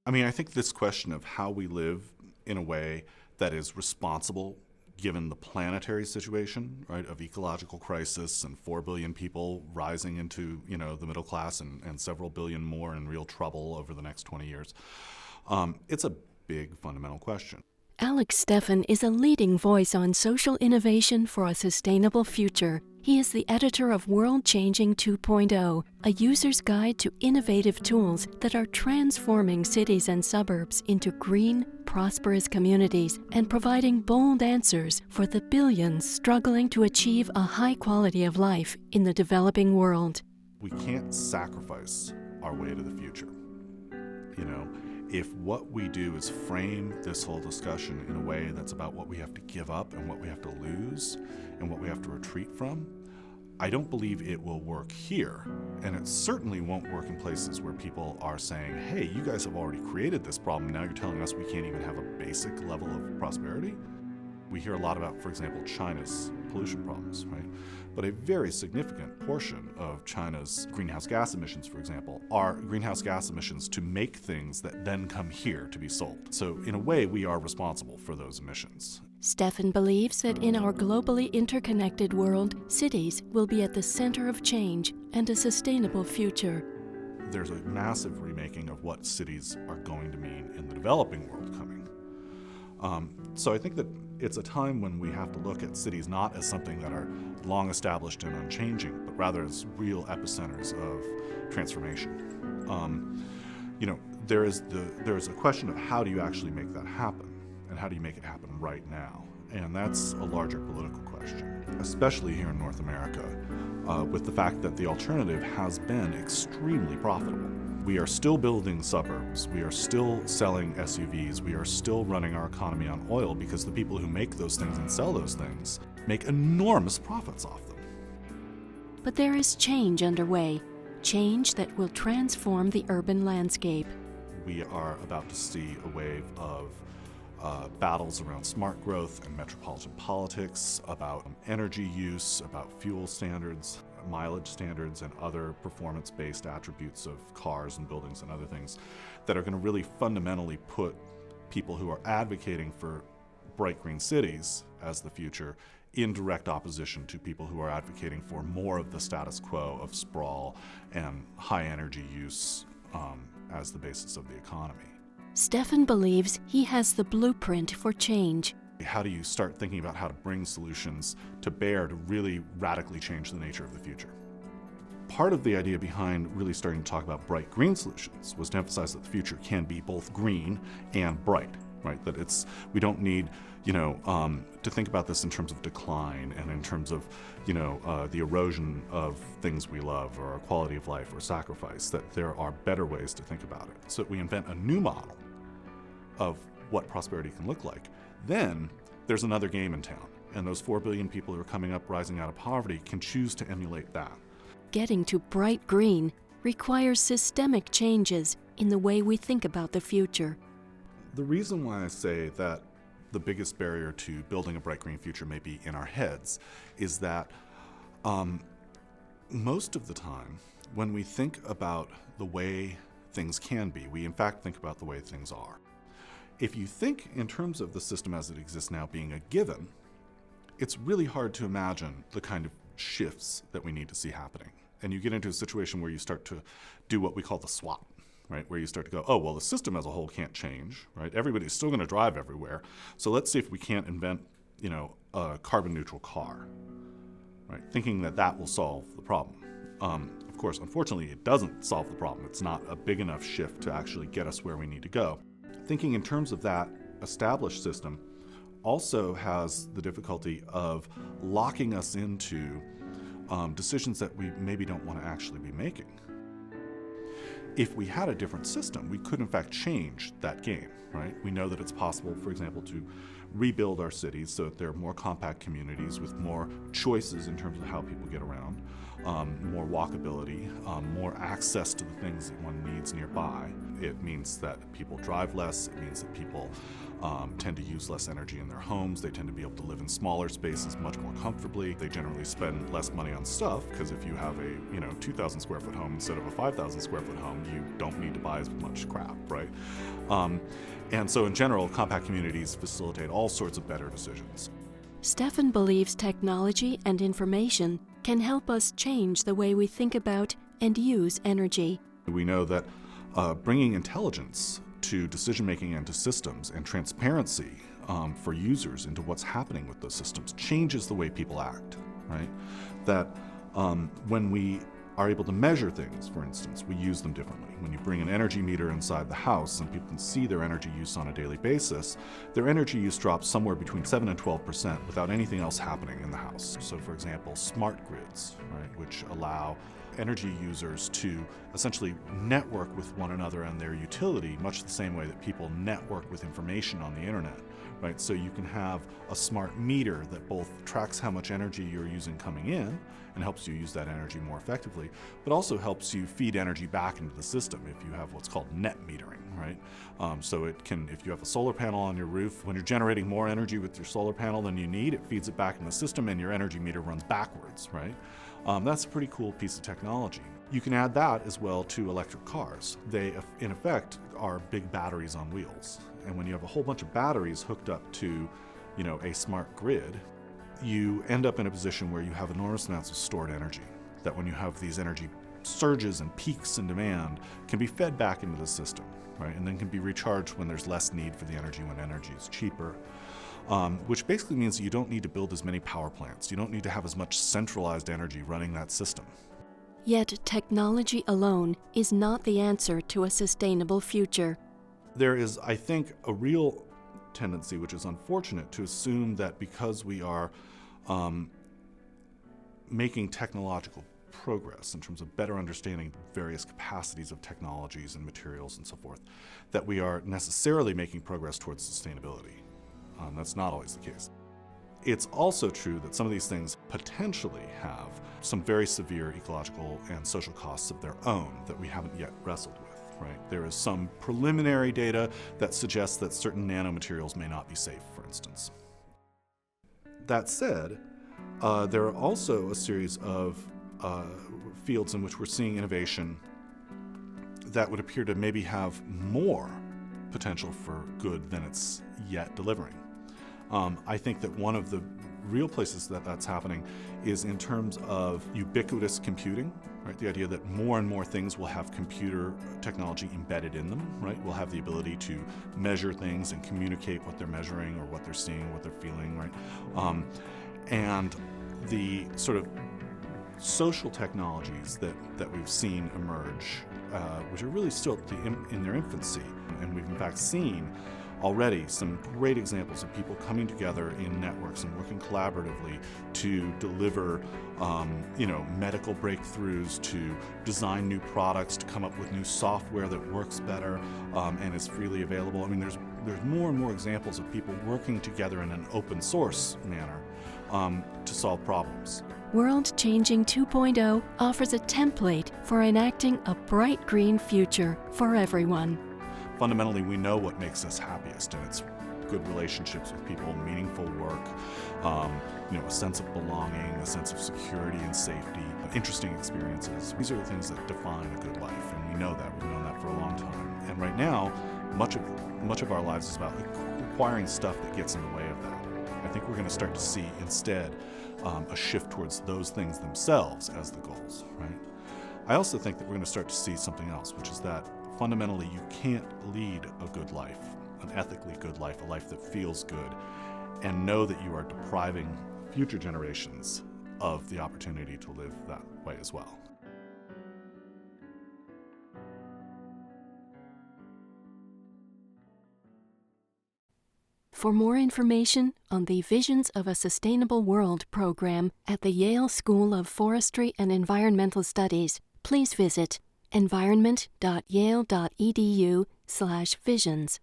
I mean, I think this question of how we live in a way that is responsible given the planetary situation, right, of ecological crisis and 4 billion people rising into, the middle class and several billion more in real trouble over the next 20 years, it's a big fundamental question. Alex Steffen is a leading voice on social innovation for a sustainable future. He is the editor of Worldchanging 2.0, a user's guide to innovative tools that are transforming cities and suburbs into green, prosperous communities and providing bold answers for the billions struggling to achieve a high quality of life in the developing world. We can't sacrifice our way to the future. If what we do is frame this whole discussion in a way that's about what we have to give up and what we have to lose and what we have to retreat from, I don't believe it will work here. And it certainly won't work in places where people are saying, hey, you guys have already created this problem, now you're telling us we can't even have a basic level of prosperity. We hear a lot about, for example, China's pollution problems, right? But a very significant portion of China's greenhouse gas emissions, for example, are greenhouse gas emissions to make things that then come here to be sold. So in a way, we are responsible for those emissions. Steffen believes that in our globally interconnected world, cities will be at the center of change and a sustainable future. There's a massive remaking of what cities are going to mean in the developing world coming. So I think that it's a time when we have to look at cities not as something that are long established and unchanging, but rather as real epicenters of transformation. There is a question of how do you actually make that happen, and how do you make it happen right now? And that's a larger political question, especially here in North America, with the fact that the alternative has been extremely profitable. We are still building suburbs, we are still selling SUVs, we are still running our economy on oil because the people who make those things and sell those things make enormous profits off them. But there is change underway, change that will transform the urban landscape. We are about to see a wave of battles around smart growth and metropolitan politics, about energy use, about fuel standards, mileage standards, and other performance-based attributes of cars and buildings and other things that are going to really fundamentally put people who are advocating for bright green cities as the future in direct opposition to people who are advocating for more of the status quo of sprawl and high energy use as the basis of the economy. Steffen believes he has the blueprint for change. How do you start thinking about how to bring solutions to bear to really radically change the nature of the future? Part of the idea behind really starting to talk about bright green solutions was to emphasize that the future can be both green and bright, right? That we don't need, to think about this in terms of decline and in terms of, the erosion of things we love or our quality of life or sacrifice, that there are better ways to think about it. So that we invent a new model of what prosperity can look like. Then there's another game in town, and those 4 billion people who are coming up rising out of poverty can choose to emulate that. Getting to bright green requires systemic changes in the way we think about the future. The reason why I say that the biggest barrier to building a bright green future may be in our heads is that most of the time when we think about the way things can be, we in fact think about the way things are. If you think in terms of the system as it exists now being a given, it's really hard to imagine the kind of shifts that we need to see happening. And you get into a situation where you start to do what we call the swap, right? Where you start to go, oh, well, the system as a whole can't change, right? Everybody's still going to drive everywhere. So let's see if we can't invent, a carbon neutral car, right? Thinking that that will solve the problem. Of course, unfortunately, it doesn't solve the problem. It's not a big enough shift to actually get us where we need to go. Thinking in terms of that established system also has the difficulty of locking us into decisions that we maybe don't want to actually be making. If we had a different system, we could in fact change that game, right? We know that it's possible, for example, to rebuild our cities so that there are more compact communities with more choices in terms of how people get around, more walkability, more access to the things that one needs nearby. It means that people drive less. It means that people tend to use less energy in their homes. They tend to be able to live in smaller spaces much more comfortably. They generally spend less money on stuff because if you have a 2,000 square foot home instead of a 5,000 square foot home, you don't need to buy as much crap, right? And so in general, compact communities facilitate all sorts of better decisions. Steffen believes technology and information can help us change the way we think about and use energy. We know that bringing intelligence to decision-making and to systems and transparency for users into what's happening with those systems changes the way people act, right? That when we are able to measure things, for instance, we use them differently. When you bring an energy meter inside the house and people can see their energy use on a daily basis, their energy use drops somewhere between 7 and 12% without anything else happening in the house. So for example, smart grids, right, which allow energy users to essentially network with one another and their utility, much the same way that people network with information on the internet, right? So you can have a smart meter that both tracks how much energy you're using coming in and helps you use that energy more effectively, but also helps you feed energy back into the system if you have what's called net metering, right? So it can, if you have a solar panel on your roof, when you're generating more energy with your solar panel than you need, it feeds it back in the system and your energy meter runs backwards, right? That's a pretty cool piece of technology. You can add that as well to electric cars. They, in effect, are big batteries on wheels. And when you have a whole bunch of batteries hooked up to, a smart grid, you end up in a position where you have enormous amounts of stored energy. That when you have these energy surges and peaks in demand, can be fed back into the system, right? And then can be recharged when there's less need for the energy, when energy is cheaper. Which basically means that you don't need to build as many power plants. You don't need to have as much centralized energy running that system. Yet technology alone is not the answer to a sustainable future. There is, I think, a real tendency, which is unfortunate, to assume that because we are making technological progress in terms of better understanding various capacities of technologies and materials and so forth, that we are necessarily making progress towards sustainability. That's not always the case. It's also true that some of these things potentially have some very severe ecological and social costs of their own that we haven't yet wrestled with, right? There is some preliminary data that suggests that certain nanomaterials may not be safe, for instance. That said, there are also a series of fields in which we're seeing innovation that would appear to maybe have more potential for good than it's yet delivering. I think that one of the real places that that's happening is in terms of ubiquitous computing, right? The idea that more and more things will have computer technology embedded in them, right? We'll have the ability to measure things and communicate what they're measuring or what they're seeing, what they're feeling, right? And the sort of social technologies that we've seen emerge, which are really still in their infancy, and we've in fact seen already some great examples of people coming together in networks and working collaboratively to deliver, medical breakthroughs, to design new products, to come up with new software that works better and is freely available. I mean, there's more and more examples of people working together in an open source manner to solve problems. Worldchanging 2.0 offers a template for enacting a bright green future for everyone. Fundamentally, we know what makes us happiest, and it's good relationships with people, meaningful work, a sense of belonging, a sense of security and safety, interesting experiences. These are the things that define a good life, and we know that. We've known that for a long time. And right now, much of our lives is about acquiring stuff that gets in the way of that. I think we're going to start to see instead a shift towards those things themselves as the goals, right? I also think that we're going to start to see something else, which is that fundamentally you can't lead a good life, an ethically good life, a life that feels good, and know that you are depriving future generations of the opportunity to live that way as well. For more information on the Visions of a Sustainable World program at the Yale School of Forestry and Environmental Studies, please visit environment.yale.edu/visions.